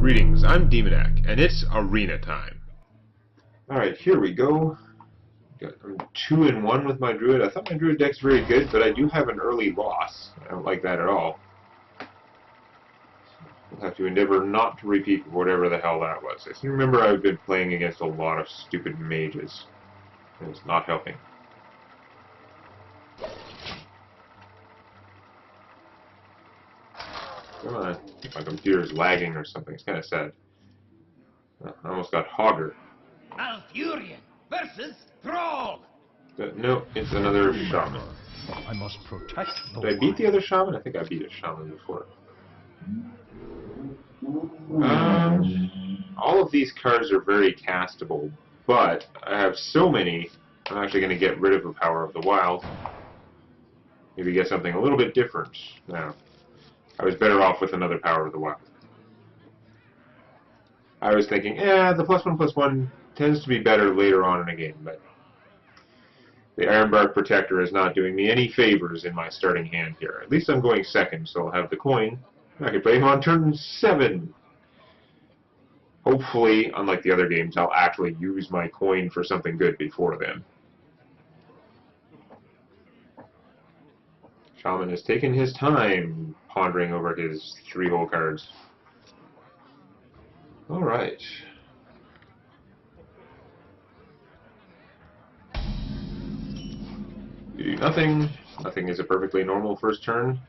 Greetings, I'm Demonac, and it's arena time. Alright, here we go. I'm 2-1 with my Druid. I thought my Druid deck's very good, but I do have an early loss. I don't like that at all. We'll have to endeavor not to repeat whatever the hell that was. I seem to remember I've been playing against a lot of stupid mages. And it's not helping. Come on. My computer's lagging or something. It's kind of sad. I almost got Hogger. Alfurian versus Thrall. No, it's another Shaman. I must protect the Did I beat the other Shaman? I think I beat a Shaman before. All of these cards are very castable, but I have so many, I'm actually going to get rid of the Power of the Wild. Maybe get something a little bit different. No. I was better off with another Power of the Wild. I was thinking, the +1/+1 tends to be better later on in a game, but the Ironbark Protector is not doing me any favors in my starting hand here. At least I'm going second, so I'll have the coin. I can play him on turn 7. Hopefully, unlike the other games, I'll actually use my coin for something good before then. Shaman has taken his time pondering over his 3-hole cards. Alright. You do nothing. Nothing is a perfectly normal first turn.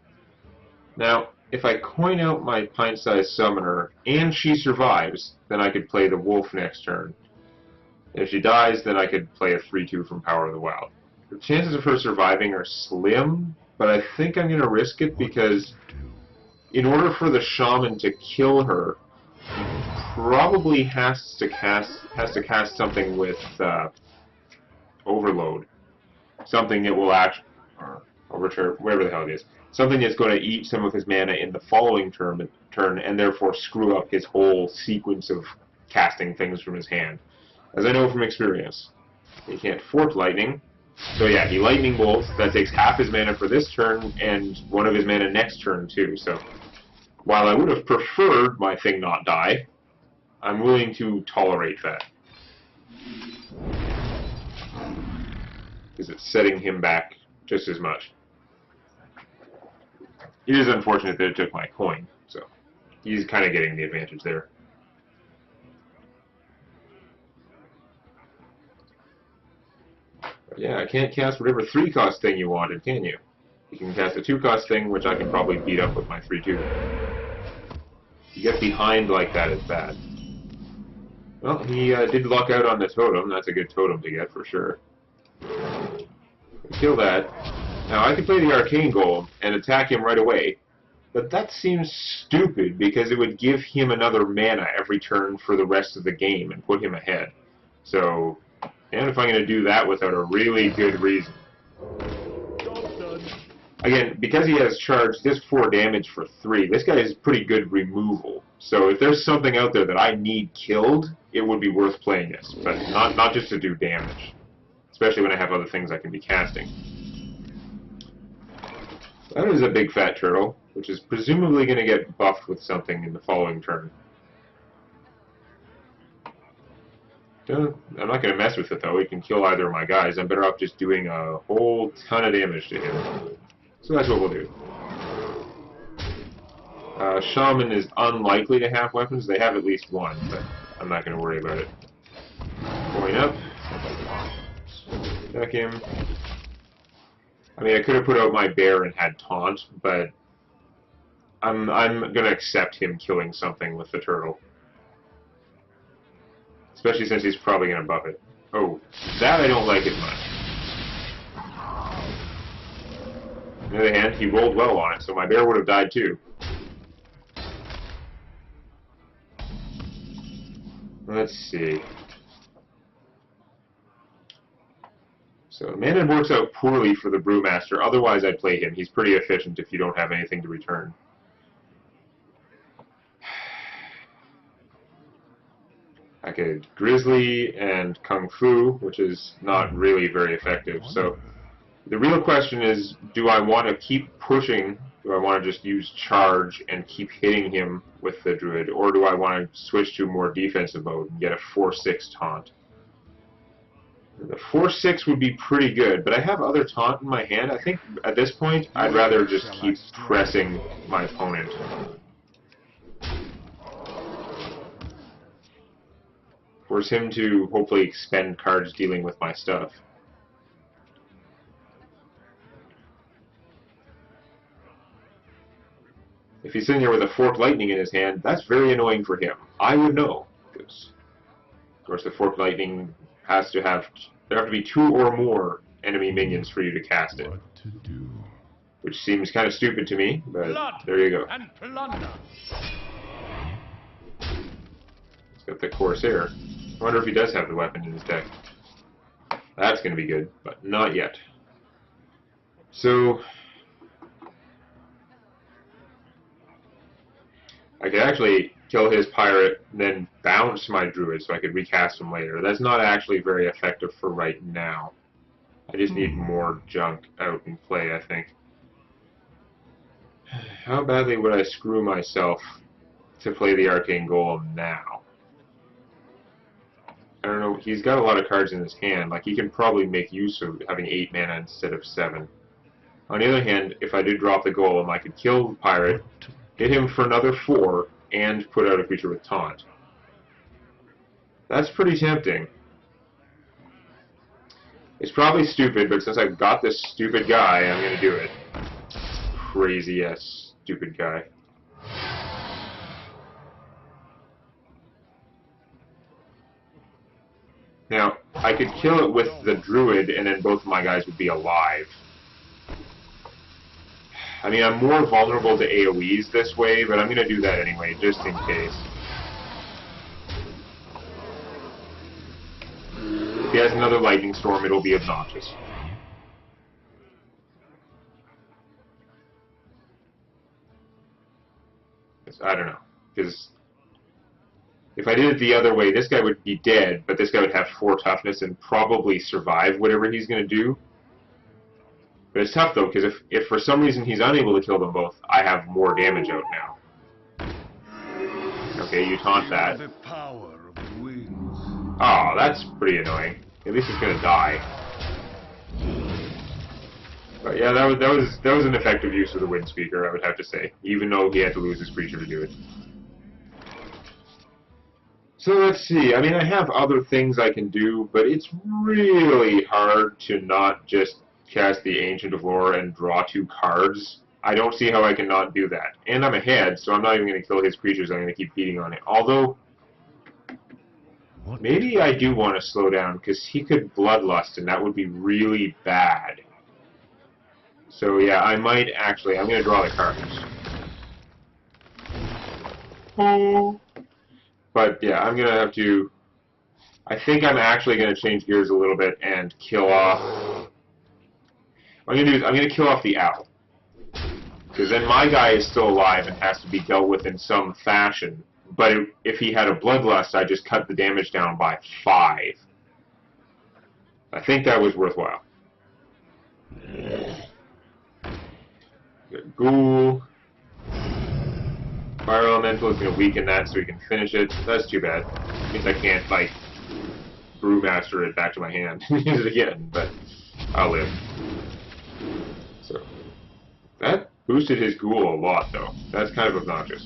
Now, if I coin out my pint-sized summoner and she survives, then I could play the wolf next turn. If she dies, then I could play a 3/2 from Power of the Wild. The chances of her surviving are slim, but I think I'm going to risk it because in order for the Shaman to kill her, probably has to cast something with Overload. Something that will actually, or Overturn, whatever the hell it is. Something that's going to eat some of his mana in the following turn and therefore screw up his whole sequence of casting things from his hand. As I know from experience. He can't Fort Lightning. So yeah, he Lightning Bolts. That takes half his mana for this turn and one of his mana next turn too. So while I would have preferred my thing not die, I'm willing to tolerate that. Because it's setting him back just as much. It is unfortunate that it took my coin, so he's kind of getting the advantage there. But yeah, I can't cast whatever 3-cost thing you wanted, can you? You can cast a 2-cost thing, which I can probably beat up with my 3/2. You get behind like that, it's bad. Well, he did luck out on the totem. That's a good totem to get for sure. Kill that. Now, I could play the Arcane Golem and attack him right away, but that seems stupid because it would give him another mana every turn for the rest of the game and put him ahead. So, and if I'm going to do that without a really good reason. Again, because he has charged this 4 damage for 3, this guy is pretty good removal. So if there's something out there that I need killed, it would be worth playing this, but not just to do damage. Especially when I have other things I can be casting. That is a big fat turtle, which is presumably going to get buffed with something in the following turn. I'm not going to mess with it though, he can kill either of my guys. I'm better off just doing a whole ton of damage to him. So that's what we'll do. Shaman is unlikely to have weapons. They have at least one, but I'm not going to worry about it. Going up. Attack him. I mean, I could have put out my bear and had taunt, but I'm going to accept him killing something with the turtle. Especially since he's probably going to buff it. Oh, that I don't like as much. On the other hand, he rolled well on it, so my bear would have died too. Let's see. So mana works out poorly for the Brewmaster, otherwise I'd play him. He's pretty efficient if you don't have anything to return. I could Grizzly and Kung Fu, which is not really very effective. So the real question is, do I want to keep pushing Do I want to just use charge and keep hitting him with the Druid, or do I want to switch to more defensive mode and get a 4/6 taunt? The 4/6 would be pretty good, but I have other taunt in my hand. I think at this point I'd rather just keep pressing my opponent. Force him to hopefully expend cards dealing with my stuff. If he's sitting here with a Forked Lightning in his hand, that's very annoying for him. I would know, because, of course, the Forked Lightning has to have... There have to be 2 or more enemy minions for you to cast it. What to do? Which seems kind of stupid to me, but Blood there you go. and plunder. He's got the Corsair. I wonder if he does have the weapon in his deck. That's going to be good, but not yet. So... I could actually kill his pirate, and then bounce my druid so I could recast him later. That's not actually very effective for right now. I just need more junk out in play, I think. How badly would I screw myself to play the Arcane Golem now? I don't know, he's got a lot of cards in his hand. Like, he can probably make use of having 8 mana instead of 7. On the other hand, if I did drop the Golem, I could kill the pirate, hit him for another 4, and put out a creature with taunt. That's pretty tempting. It's probably stupid, but since I've got this stupid guy, I'm going to do it. Crazy-ass stupid guy. Now, I could kill it with the Druid, and then both of my guys would be alive. I mean, I'm more vulnerable to AoEs this way, but I'm going to do that anyway, just in case. If he has another Lightning Storm, it'll be obnoxious. I don't know, because if I did it the other way, this guy would be dead, but this guy would have 4 toughness and probably survive whatever he's going to do. But it's tough, though, because if for some reason he's unable to kill them both, I have more damage out now. Okay, you taunt that. Oh, that's pretty annoying. At least he's gonna die. But yeah, that was an effective use of the Wind Speaker, I would have to say, even though he had to lose his creature to do it. So let's see. I mean, I have other things I can do, but it's really hard to not just cast the Ancient of Lore and draw 2 cards. I don't see how I can not do that. And I'm ahead, so I'm not even going to kill his creatures. I'm going to keep beating on it. Although, maybe I do want to slow down, because he could Bloodlust, and that would be really bad. So yeah, I might actually... I'm going to draw the cards. Oh. But yeah, I'm going to have to... I think I'm actually going to change gears a little bit and kill off... What I'm going to do is I'm going to kill off the owl. Because then my guy is still alive and has to be dealt with in some fashion. But if he had a Bloodlust, I just cut the damage down by 5. I think that was worthwhile. Good Ghoul. Fire Elemental is going to weaken that so he can finish it. That's too bad. It means I can't, like, Brewmaster it back to my hand and use it again, but I'll live. So, that boosted his Ghoul a lot, though. That's kind of obnoxious.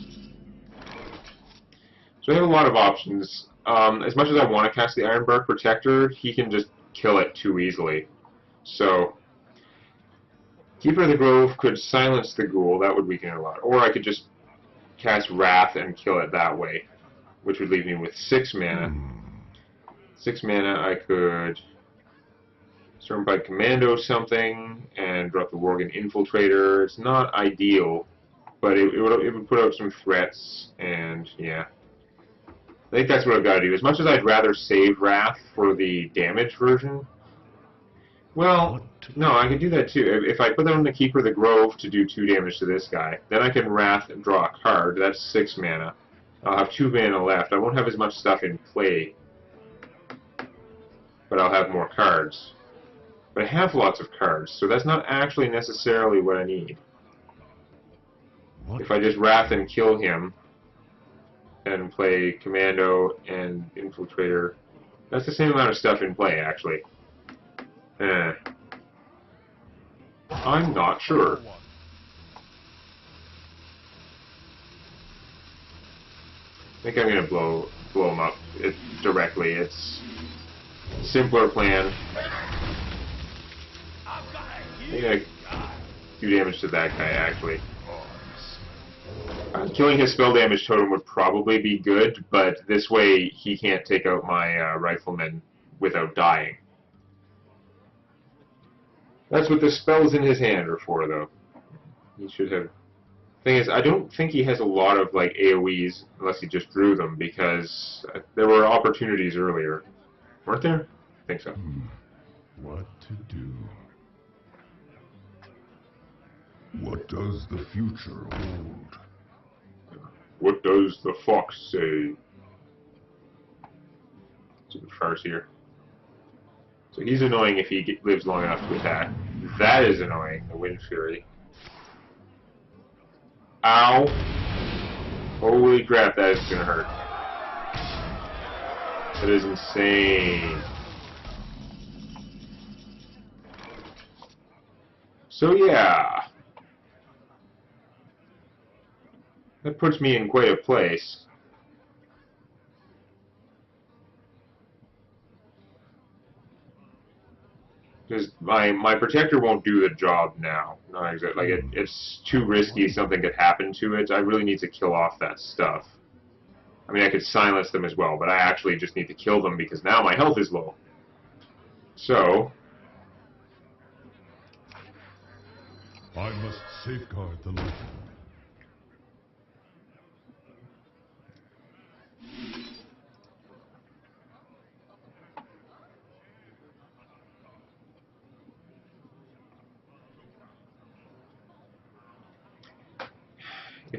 So I have a lot of options. As much as I want to cast the Ironbark Protector, he can just kill it too easily. So, Keeper of the Grove could silence the Ghoul. That would weaken it a lot. Or I could just cast Wrath and kill it that way, which would leave me with 6 mana. 6 mana, I could Stormpipe Commando something and drop the Worgen Infiltrator. It's not ideal, but it would put out some threats, and yeah. I think that's what I've got to do. As much as I'd rather save Wrath for the damage version, well, no, I can do that too. If I put that on the Keeper of the Grove to do 2 damage to this guy, then I can Wrath and draw a card. That's 6 mana. I'll have 2 mana left. I won't have as much stuff in play, but I'll have more cards. But I have lots of cards, so that's not actually necessarily what I need. if I just Wrath and kill him and play Commando and Infiltrator, that's the same amount of stuff in play, actually. I'm not sure. I think I'm gonna blow him up directly. It's a simpler plan. I'm gonna do damage to that guy, actually. Killing his spell damage totem would probably be good, but this way he can't take out my rifleman without dying. That's what the spells in his hand are for, though. He should have... Thing is, I don't think he has a lot of like AoEs unless he just drew them, because there were opportunities earlier, weren't there? I think so. What to do? What does the future hold? What does the fox say? Some farce here. So he's annoying if he lives long enough to attack. That is annoying, the Wind Fury. Ow! Holy crap, that is gonna hurt. That is insane. So yeah. That puts me in quite a place. Because my protector won't do the job now. Not exactly. Like it's too risky. Something could happen to it. I really need to kill off that stuff. I mean, I could silence them as well, but I actually just need to kill them because now my health is low. So I must safeguard the legend.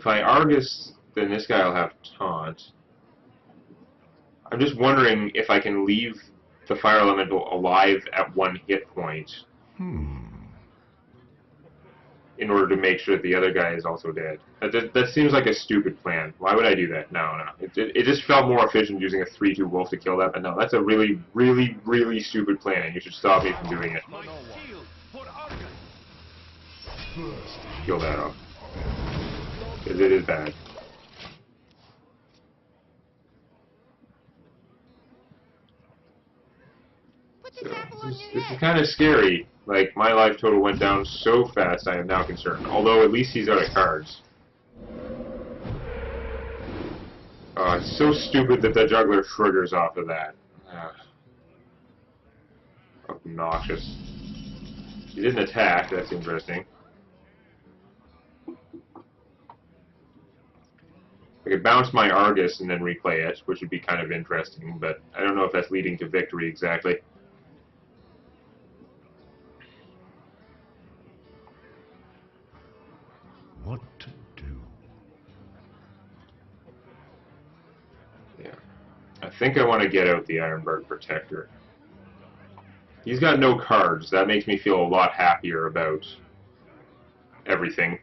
if I Argus, then this guy will have taunt. I'm just wondering if I can leave the fire elemental alive at 1 hit point. In order to make sure that the other guy is also dead. That seems like a stupid plan. Why would I do that? No. It just felt more efficient using a 3/2 wolf to kill that, but no, that's a really, really, really stupid plan, and you should stop me from doing it. Kill that off. Because it is bad. So, this is kind of scary. Like, my life total went down so fast, I am now concerned. Although, at least he's out of cards. It's so stupid that the juggler triggers off of that. Obnoxious. He didn't attack, that's interesting. I could bounce my Argus and then replay it, which would be kind of interesting, but I don't know if that's leading to victory exactly. What to do? Yeah. I think I want to get out the Ironbark Protector. He's got no cards. That makes me feel a lot happier about everything.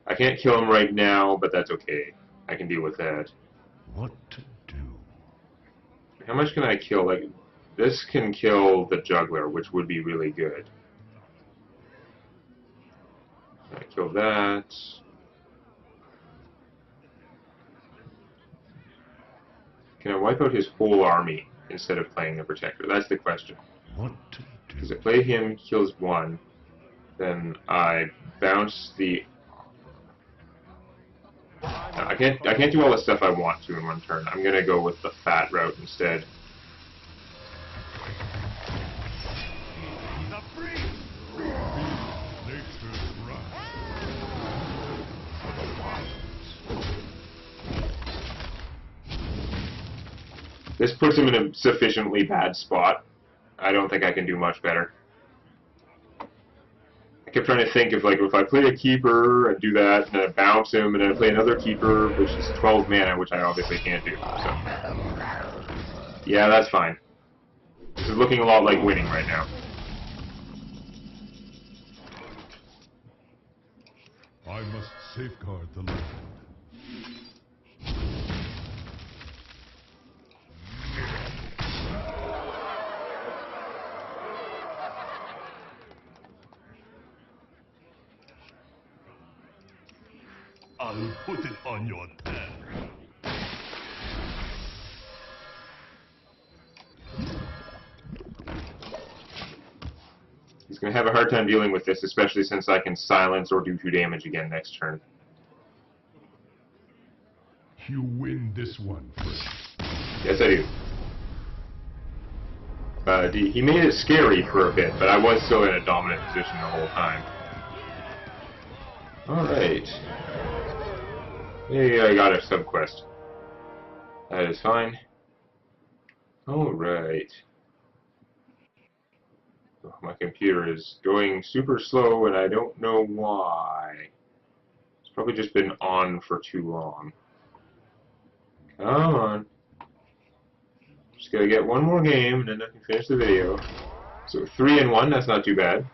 I can't kill him right now, but that's okay. I can deal with that. What to do? How much can I kill? Like, this can kill the juggler, which would be really good. I kill that. Can I wipe out his whole army instead of playing the Protector? That's the question. What to do? Because I play him, kills 1, then I bounce the... No, I can't do all the stuff I want to in 1 turn. I'm gonna go with the fat route instead. This puts him in a sufficiently bad spot. I don't think I can do much better. I kept trying to think of, like, if I play a Keeper and do that, and then I bounce him, and then I play another Keeper, which is 12 mana, which I obviously can't do. So. Yeah, that's fine. This is looking a lot like winning right now. I must safeguard the land. I'll put it on your head. He's going to have a hard time dealing with this, especially since I can silence or do 2 damage again next turn. You win this one, friend. Yes, I do. He made it scary for a bit, but I was still in a dominant position the whole time. Alright. Hey, I got a sub-quest. That is fine. Alright. Oh, my computer is going super slow, and I don't know why. It's probably just been on for too long. Come on. Just gotta get one more game, and then I can finish the video. So 3-1, that's not too bad.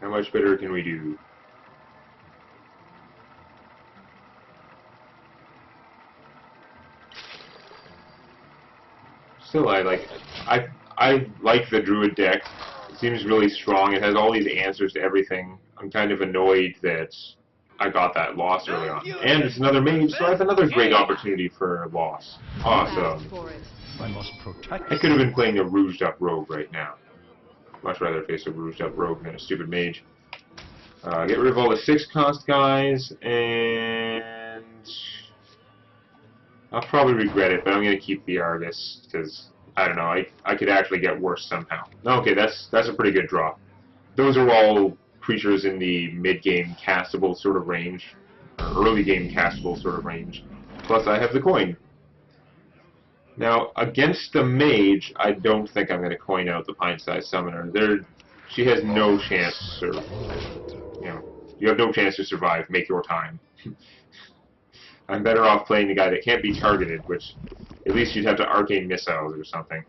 How much better can we do? Still, I like the Druid deck. It seems really strong. It has all these answers to everything. I'm kind of annoyed that I got that loss early on. And it's another mage, so I have another great opportunity for a loss. Awesome. I must protect. I could have been playing a rouged up rogue right now. Much rather face a rouged up rogue than a stupid mage. Get rid of all the 6-cost guys, and I'll probably regret it, but I'm going to keep the Argus, because, I don't know, I could actually get worse somehow. Okay, that's a pretty good draw. Those are all creatures in the mid-game castable sort of range, or early-game castable sort of range. Plus, I have the coin. Now, against the mage, I don't think I'm going to coin out the pint-sized summoner. She has no chance, or, you have no chance to survive. Make your time. I'm better off playing the guy that can't be targeted, which at least you'd have to arcane missiles or something.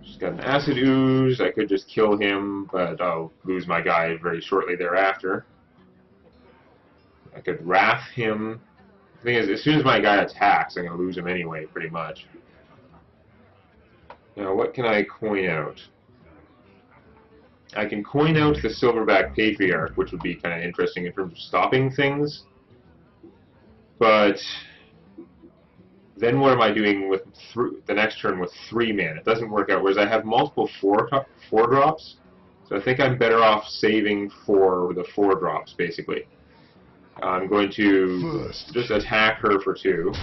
She's got an acid ooze. I could just kill him, but I'll lose my guy very shortly thereafter. I could wrath him. The thing is, as soon as my guy attacks, I'm going to lose him anyway, pretty much. Now, what can I coin out? I can coin out the Silverback Patriarch, which would be kind of interesting in terms of stopping things. But then what am I doing with the next turn with 3 mana? It doesn't work out, whereas I have multiple 4 drops. So I think I'm better off saving for the 4 drops, basically. I'm going to just attack her for 2.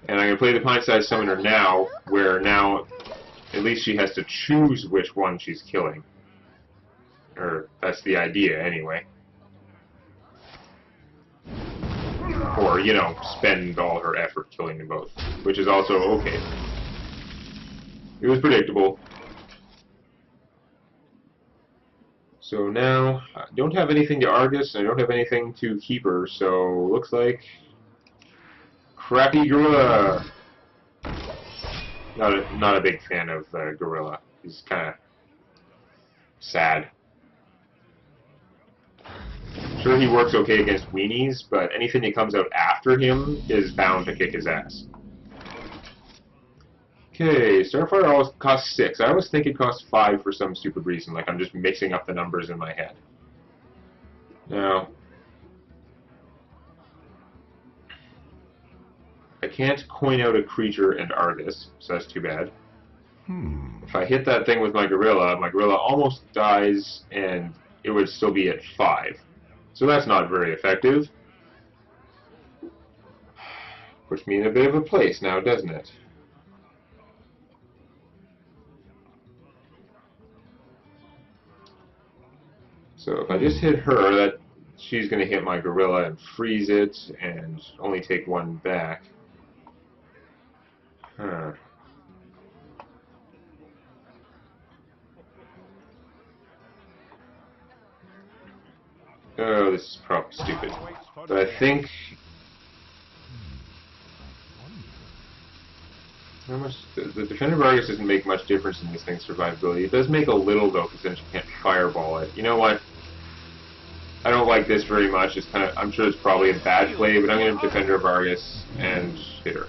And I'm going to play the pint-sized summoner now, where now at least she has to choose which one she's killing. Or that's the idea, anyway. Or, spend all her effort killing them both. Which is also okay. It was predictable. So now, I don't have anything to Argus, and I don't have anything to keep her, so looks like crappy Gorilla. Not a big fan of Gorilla. He's kind of sad. Sure, he works okay against weenies, but anything that comes out after him is bound to kick his ass. Okay, Starfire always costs 6. I always think it costs 5 for some stupid reason, like I'm just mixing up the numbers in my head. Now, I can't coin out a creature and Argus, so that's too bad. If I hit that thing with my gorilla almost dies, and it would still be at 5. So that's not very effective. Puts me in a bit of a place now, doesn't it? So if I just hit her, she's going to hit my gorilla and freeze it, and only take 1 back. Huh. Oh, this is probably stupid. But I think How much, the Defender of Argus doesn't make much difference in this thing's survivability. It does make a little, though, because then she can't fireball it. You know what? I don't like this very much. It's kind of, I'm sure it's probably a bad play, but I'm going to Defender of Argus and hit her.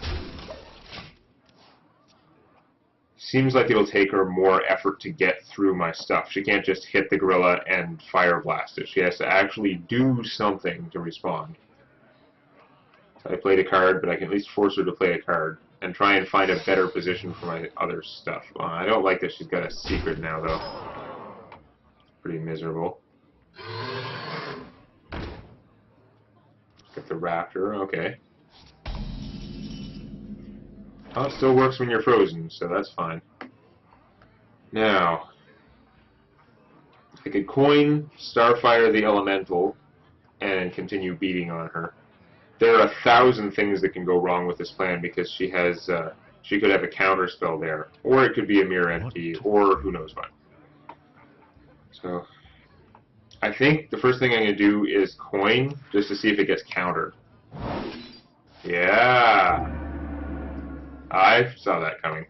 Seems like it'll take her more effort to get through my stuff. She can't just hit the gorilla and fire blast it. She has to actually do something to respond. So I played a card, but I can at least force her to play a card and try and find a better position for my other stuff. I don't like that she's got a secret now, though. Pretty miserable. Get the raptor, okay. Oh, it still works when you're frozen, so that's fine. Now, I could coin Starfire the Elemental and continue beating on her. There are 1,000 things that can go wrong with this plan because she has, she could have a counter spell there, or it could be a mirror entity, or who knows what. So, I think the first thing I'm going to do is coin just to see if it gets countered. Yeah! I saw that coming.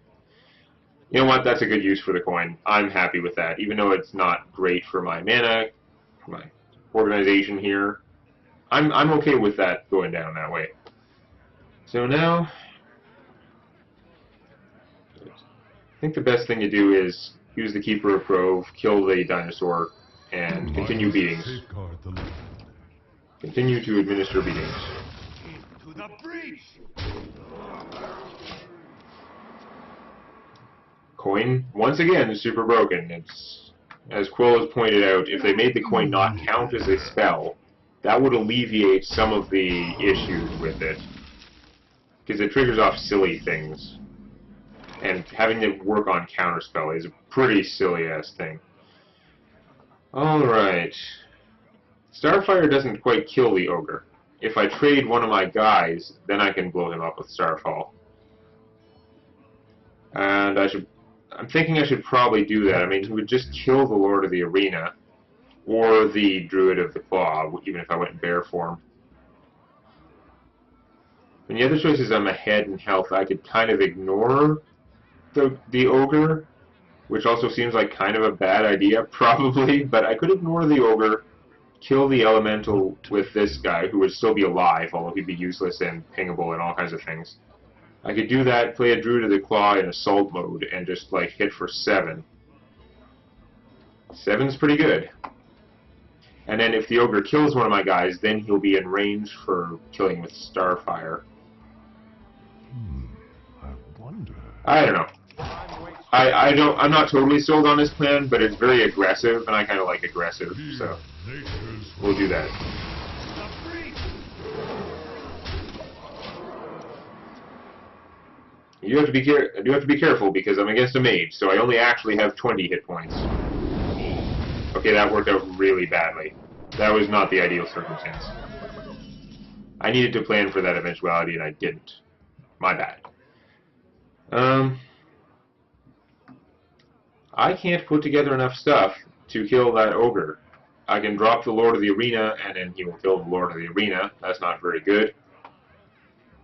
You know what? That's a good use for the coin. I'm happy with that, even though it's not great for my mana, for my organization here. I'm okay with that going down that way. So now, I think the best thing to do is use the Keeper of Grove, kill the dinosaur, and continue beatings. Safeguard the land. Continue to administer beatings. To the breach! Coin, once again, is super broken. It's, as Quill has pointed out, if they made the coin not count as a spell, that would alleviate some of the issues with it. Because it triggers off silly things. And having it work on counterspell is a pretty silly-ass thing. Alright. Starfire doesn't quite kill the ogre. If I trade one of my guys, then I can blow him up with Starfall. And I'm thinking I should probably do that. I mean, he would just kill the Lord of the Arena, or the Druid of the Claw, even if I went in bear form. And the other choices I'm ahead in health, I could kind of ignore the Ogre, which also seems like kind of a bad idea, probably, but I could ignore the Ogre, kill the Elemental with this guy, who would still be alive, although he'd be useless and pingable and all kinds of things. I could do that, play a Druid of the Claw in assault mode, and just, like, hit for 7. 7's pretty good. And then if the Ogre kills one of my guys, then he'll be in range for killing with Starfire. I wonder. I don't know. I'm not totally sold on this plan, but it's very aggressive, and I kind of like aggressive, so we'll do that. I do have to be careful because I'm against a mage, so I only actually have 20 hit points. Okay, that worked out really badly. That was not the ideal circumstance. I needed to plan for that eventuality, and I didn't. My bad. I can't put together enough stuff to kill that ogre. I can drop the Lord of the Arena, and then he will kill the Lord of the Arena. That's not very good.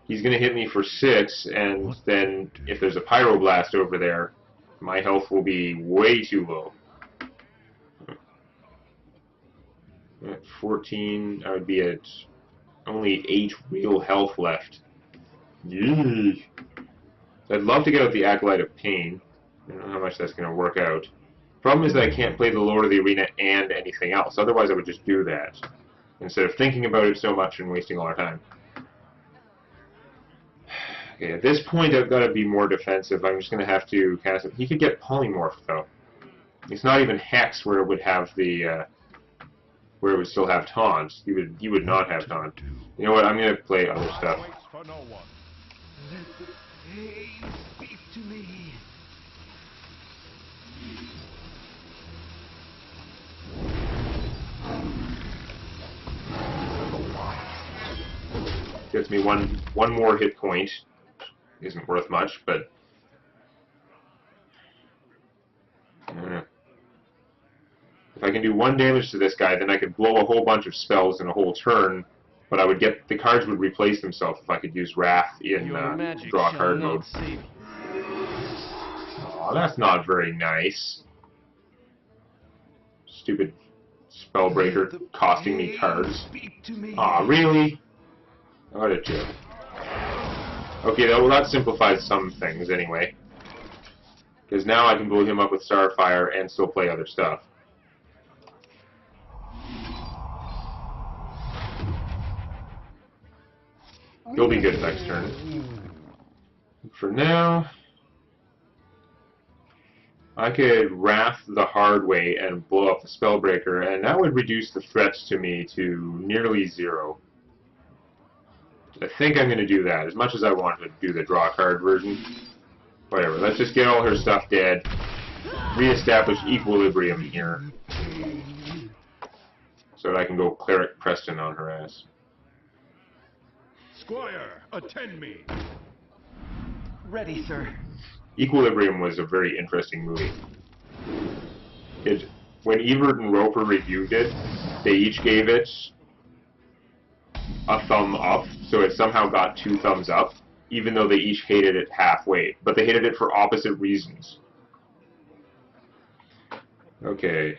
He's going to hit me for 6, and then if there's a Pyroblast over there, my health will be way too low. At 14, I would be at only 8 real health left. Yee. I'd love to get out the Acolyte of Pain. I don't know how much that's going to work out. Problem is that I can't play the Lord of the Arena and anything else. Otherwise, I would just do that, instead of thinking about it so much and wasting all our time. Okay, at this point, I've got to be more defensive. I'm just going to have to cast it. He could get Polymorph, though. It's not even Hex where it would have the... where it would still have taunt. He would not have taunt. You know what? I'm going to play other stuff. Let the pain speak to me. Gets me one more hit point. Isn't worth much, but I don't know. If I can do 1 damage to this guy, then I could blow a whole bunch of spells in a whole turn, but I would get the cards would replace themselves if I could use Wrath in draw card mode. Aw, that's not very nice. Stupid Spellbreaker costing me cards. Speak to me. Aw, really? What a joke. Okay, well that simplifies some things anyway. Because now I can blow him up with Starfire and still play other stuff. He'll be good next turn. For now, I could Wrath the hard way and blow up the Spellbreaker, and that would reduce the threats to me to nearly 0. I think I'm going to do that, as much as I want to do the draw card version. Whatever, let's just get all her stuff dead, re-establish equilibrium here, so that I can go Cleric Preston on her ass. Squire, attend me. Ready, sir. Equilibrium was a very interesting movie. When Ebert and Roper reviewed it, they each gave it a thumb up, so it somehow got 2 thumbs up, even though they each hated it halfway. But they hated it for opposite reasons. Okay,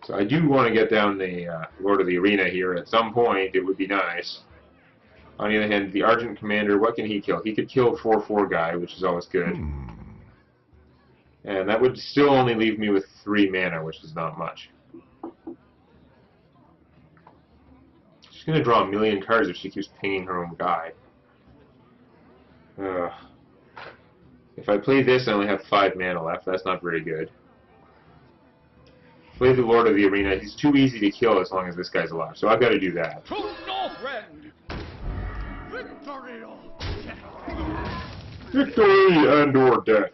so I do want to get down the Lord of the Arena here at some point. It would be nice. On the other hand, the Argent Commander, what can he kill? He could kill a 4/4 guy, which is always good. And that would still only leave me with 3 mana, which is not much. She's going to draw 1,000,000 cards if she keeps pinging her own guy. If I play this, I only have 5 mana left. That's not very good. Play the Lord of the Arena. He's too easy to kill as long as this guy's alive, so I've got to do that. To Northrend. Victory or death. Victory and or death.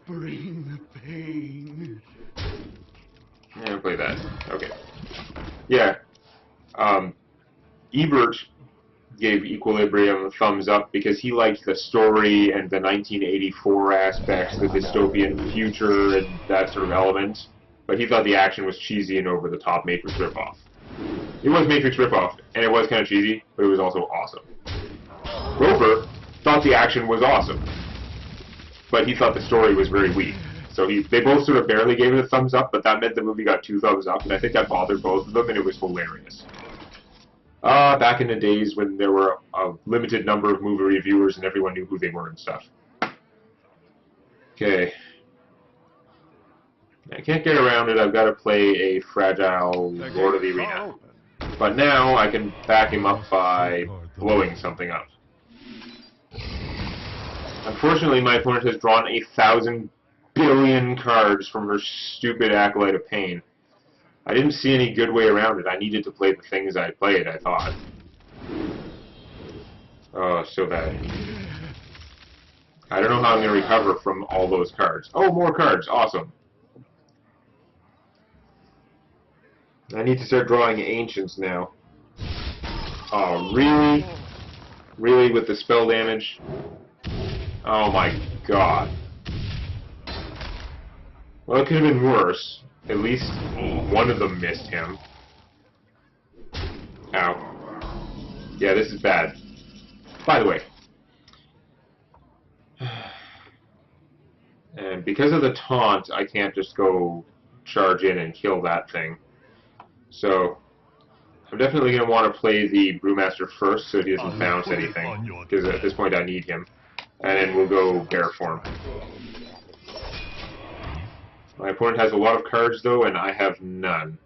Bring the pain. Yeah, play that. Okay. Yeah. Ebert gave Equilibrium a thumbs up because he liked the story and the 1984 aspects, the dystopian future and that sort of element. But he thought the action was cheesy and over the top Matrix ripoff. It was Matrix ripoff, and it was kind of cheesy, but it was also awesome. Roper thought the action was awesome, but he thought the story was very weak. So they both sort of barely gave it a thumbs up, but that meant the movie got 2 thumbs up, and I think that bothered both of them, and it was hilarious. Back in the days when there were a limited number of movie reviewers and everyone knew who they were and stuff. Okay. I can't get around it. I've got to play a fragile Lord of the Arena. But now I can back him up by blowing something up. Unfortunately, my opponent has drawn 1,000 billion cards from her stupid Acolyte of Pain. I didn't see any good way around it. I needed to play the things I played, I thought. Oh, so bad. I don't know how I'm going to recover from all those cards. Oh, more cards. Awesome. I need to start drawing Ancients now. Oh, really? Really, with the spell damage? Oh my god. Well, it could have been worse. At least one of them missed him. Ow. Yeah, this is bad. By the way. And because of the taunt, I can't just go charge in and kill that thing. So, I'm definitely going to want to play the Brewmaster first so he doesn't bounce anything. Because at this point I need him. And then we'll go Bear Form. My opponent has a lot of cards though, and I have none.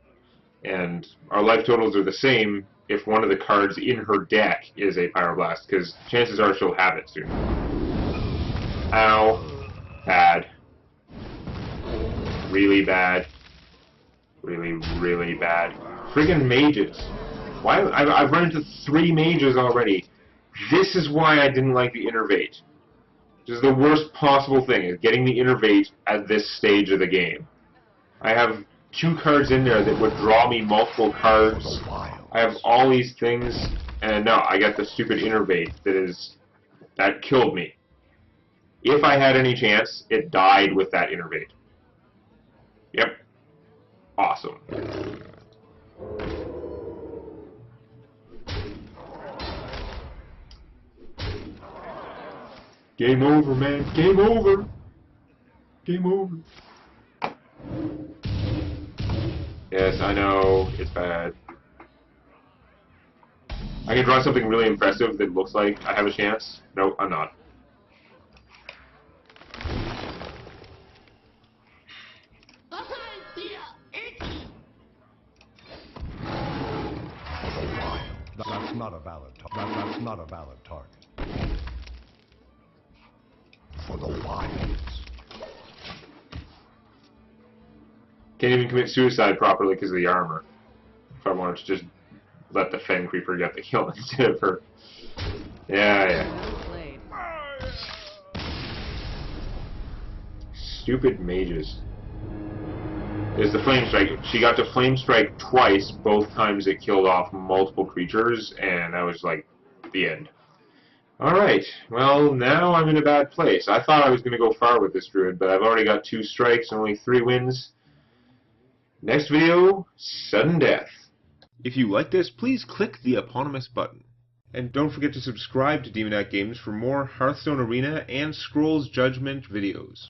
And our life totals are the same if one of the cards in her deck is a Pyroblast, because chances are she'll have it soon. Ow. Bad. Really bad. Really, really bad. Friggin' mages. Why? I've run into 3 mages already. This is why I didn't like the Innervate. This is the worst possible thing, is getting the Innervate at this stage of the game. I have 2 cards in there that would draw me multiple cards. I have all these things, and no, I got the stupid Innervate that killed me. If I had any chance, it died with that Innervate. Yep. Awesome. Game over, man. Game over. Game over. Yes, I know. It's bad. I can draw something really impressive that looks like I have a chance. Nope, I'm not. That's not a valid That's not a valid target. For the wilds. Can't even commit suicide properly because of the armor. If I wanted to just let the Fen Creeper get the kill instead of her. Yeah. Stupid mages. There's the Flame Strike. She got to Flame Strike twice, both times it killed off multiple creatures, and that was like the end. Alright, well now I'm in a bad place. I thought I was going to go far with this Druid, but I've already got 2 strikes and only 3 wins. Next video, sudden death. If you like this, please click the eponymous button. And don't forget to subscribe to Demonac Games for more Hearthstone Arena and Scrolls Judgment videos.